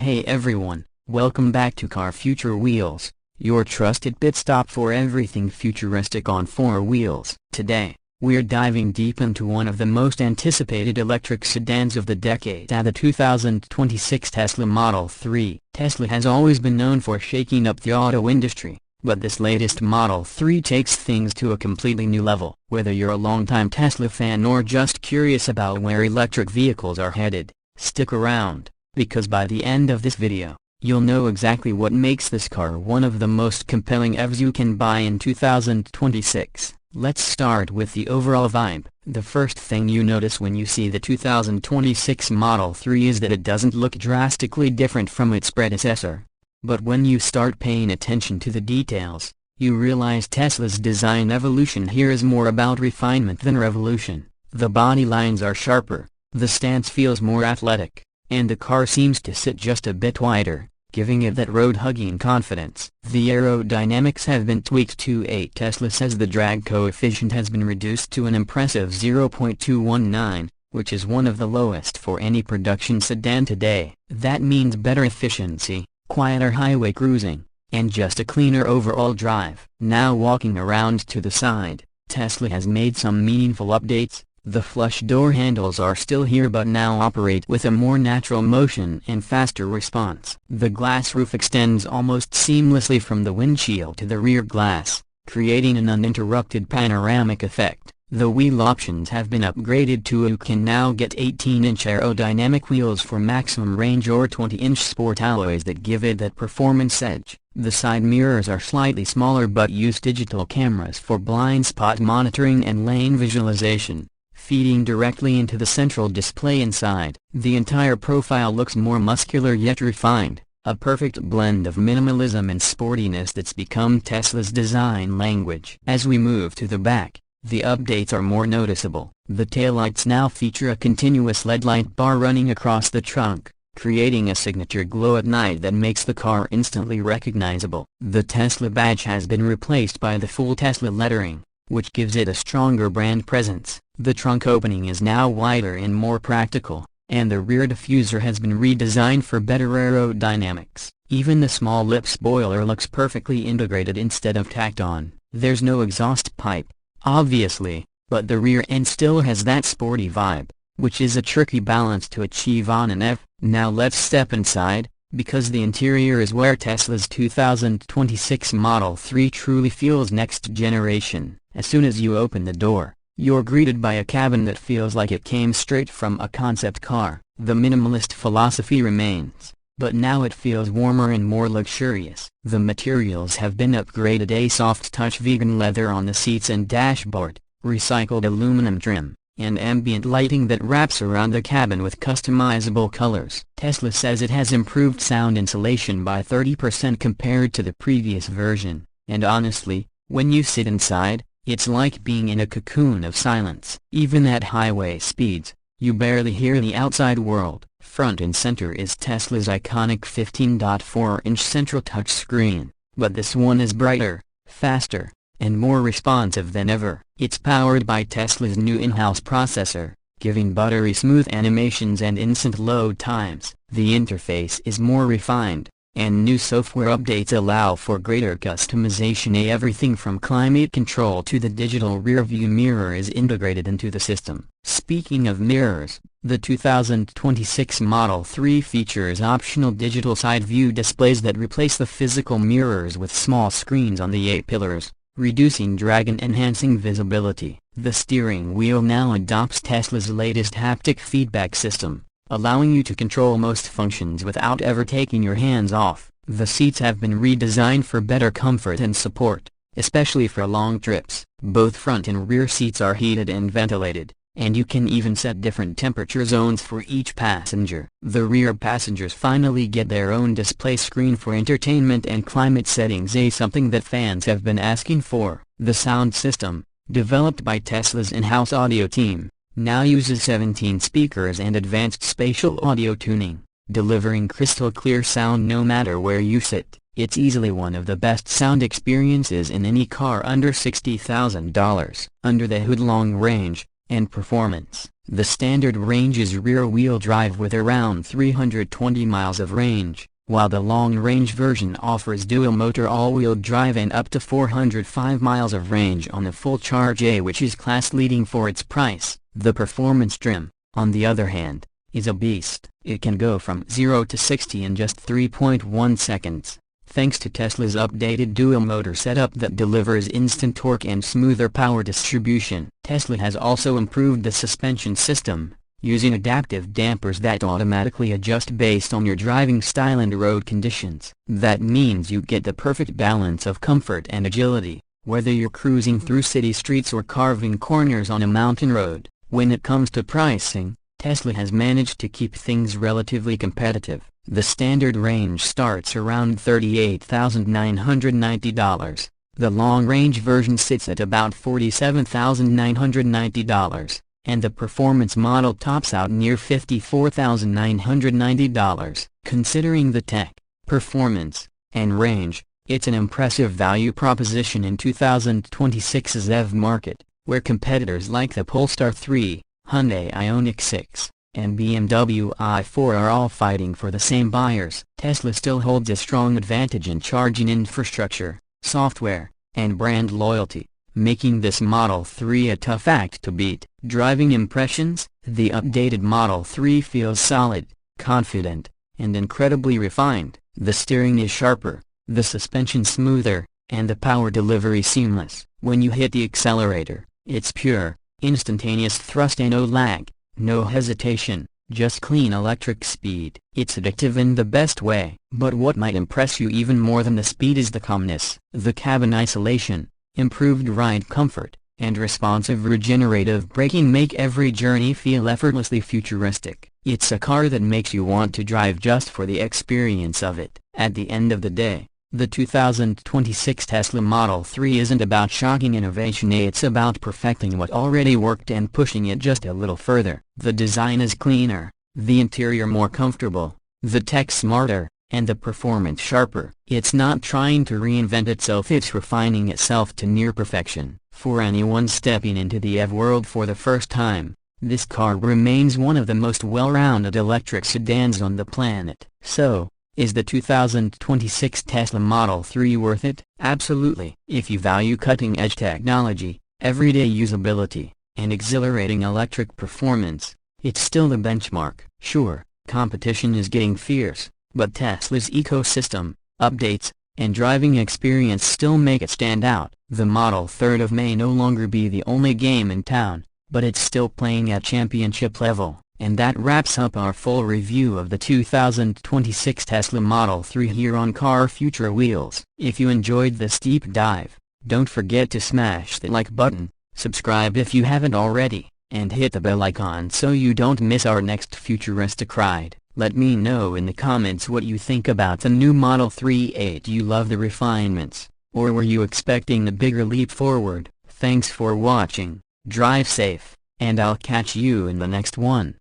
Hey everyone, welcome back to Car Future Wheelz, your trusted pit stop for everything futuristic on four wheels. Today, we're diving deep into one of the most anticipated electric sedans of the decade, the 2026 Tesla Model 3. Tesla has always been known for shaking up the auto industry, but this latest Model 3 takes things to a completely new level. Whether you're a longtime Tesla fan or just curious about where electric vehicles are headed, stick around, because by the end of this video, you'll know exactly what makes this car one of the most compelling EVs you can buy in 2026. Let's start with the overall vibe. The first thing you notice when you see the 2026 Model 3 is that it doesn't look drastically different from its predecessor. But when you start paying attention to the details, you realize Tesla's design evolution here is more about refinement than revolution. The body lines are sharper, the stance feels more athletic, and the car seems to sit just a bit wider, giving it that road-hugging confidence. The aerodynamics have been tweaked to 8. Tesla says the drag coefficient has been reduced to an impressive 0.219, which is one of the lowest for any production sedan today. That means better efficiency, quieter highway cruising, and just a cleaner overall drive. Now walking around to the side, Tesla has made some meaningful updates. The flush door handles are still here but now operate with a more natural motion and faster response. The glass roof extends almost seamlessly from the windshield to the rear glass, creating an uninterrupted panoramic effect. The wheel options have been upgraded to you can now get 18-inch aerodynamic wheels for maximum range or 20-inch sport alloys that give it that performance edge. The side mirrors are slightly smaller but use digital cameras for blind spot monitoring and lane visualization, feeding directly into the central display inside. The entire profile looks more muscular yet refined, a perfect blend of minimalism and sportiness that's become Tesla's design language. As we move to the back, the updates are more noticeable. The taillights now feature a continuous LED light bar running across the trunk, creating a signature glow at night that makes the car instantly recognizable. The Tesla badge has been replaced by the full Tesla lettering, which gives it a stronger brand presence. The trunk opening is now wider and more practical, and the rear diffuser has been redesigned for better aerodynamics. Even the small lip spoiler looks perfectly integrated instead of tacked on. There's no exhaust pipe, obviously, but the rear end still has that sporty vibe, which is a tricky balance to achieve on an EV. Now let's step inside, because the interior is where Tesla's 2026 Model 3 truly feels next generation. As soon as you open the door, you're greeted by a cabin that feels like it came straight from a concept car. The minimalist philosophy remains, but now it feels warmer and more luxurious. The materials have been upgraded: a soft-touch vegan leather on the seats and dashboard, recycled aluminum trim, and ambient lighting that wraps around the cabin with customizable colors. Tesla says it has improved sound insulation by 30% compared to the previous version, and honestly, when you sit inside, it's like being in a cocoon of silence. Even at highway speeds, you barely hear the outside world. Front and center is Tesla's iconic 15.4-inch central touchscreen, but this one is brighter, faster, and more responsive than ever. It's powered by Tesla's new in-house processor, giving buttery smooth animations and instant load times. The interface is more refined, and new software updates allow for greater customization. Everything from climate control to the digital rear-view mirror is integrated into the system. Speaking of mirrors, the 2026 Model 3 features optional digital side-view displays that replace the physical mirrors with small screens on the A-pillars, reducing drag and enhancing visibility. The steering wheel now adopts Tesla's latest haptic feedback system, allowing you to control most functions without ever taking your hands off. The seats have been redesigned for better comfort and support, especially for long trips. Both front and rear seats are heated and ventilated, and you can even set different temperature zones for each passenger. The rear passengers finally get their own display screen for entertainment and climate settings, something that fans have been asking for. The sound system, developed by Tesla's in-house audio team, now uses 17 speakers and advanced spatial audio tuning, delivering crystal clear sound no matter where you sit. It's easily one of the best sound experiences in any car under $60,000. Under the hood, long range, and performance. The standard range is rear-wheel drive with around 320 miles of range, while the long-range version offers dual-motor all-wheel drive and up to 405 miles of range on the full Charge A, which is class-leading for its price. The performance trim, on the other hand, is a beast. It can go from 0 to 60 in just 3.1 seconds, thanks to Tesla's updated dual-motor setup that delivers instant torque and smoother power distribution. Tesla has also improved the suspension system, using adaptive dampers that automatically adjust based on your driving style and road conditions. That means you get the perfect balance of comfort and agility, whether you're cruising through city streets or carving corners on a mountain road. When it comes to pricing, Tesla has managed to keep things relatively competitive. The standard range starts around $38,990. The long-range version sits at about $47,990. And the performance model tops out near $54,990. Considering the tech, performance, and range, it's an impressive value proposition in 2026's EV market, where competitors like the Polestar 3, Hyundai Ioniq 6, and BMW i4 are all fighting for the same buyers. Tesla still holds a strong advantage in charging infrastructure, software, and brand loyalty, making this Model 3 a tough act to beat. Driving impressions: the updated Model 3 feels solid, confident, and incredibly refined. The steering is sharper, the suspension smoother, and the power delivery seamless. When you hit the accelerator, it's pure, instantaneous thrust and no lag, no hesitation, just clean electric speed. It's addictive in the best way. But what might impress you even more than the speed is the calmness. The cabin isolation, improved ride comfort, and responsive regenerative braking make every journey feel effortlessly futuristic. It's a car that makes you want to drive just for the experience of it. At the end of the day, the 2026 Tesla Model 3 isn't about shocking innovation, it's about perfecting what already worked and pushing it just a little further. The design is cleaner, the interior more comfortable, the tech smarter, and the performance sharper. It's not trying to reinvent itself, it's refining itself to near perfection. For anyone stepping into the EV world for the first time, this car remains one of the most well-rounded electric sedans on the planet. So, is the 2026 Tesla Model 3 worth it? Absolutely. If you value cutting-edge technology, everyday usability, and exhilarating electric performance, it's still the benchmark. Sure, competition is getting fierce, but Tesla's ecosystem, updates, and driving experience still make it stand out. The Model 3 may no longer be the only game in town, but it's still playing at championship level. And that wraps up our full review of the 2026 Tesla Model 3 here on Car Future Wheels. If you enjoyed this deep dive, don't forget to smash the like button, subscribe if you haven't already, and hit the bell icon so you don't miss our next futuristic ride. Let me know in the comments what you think about the new Model 3. Do you love the refinements, or were you expecting a bigger leap forward? Thanks for watching, drive safe, and I'll catch you in the next one.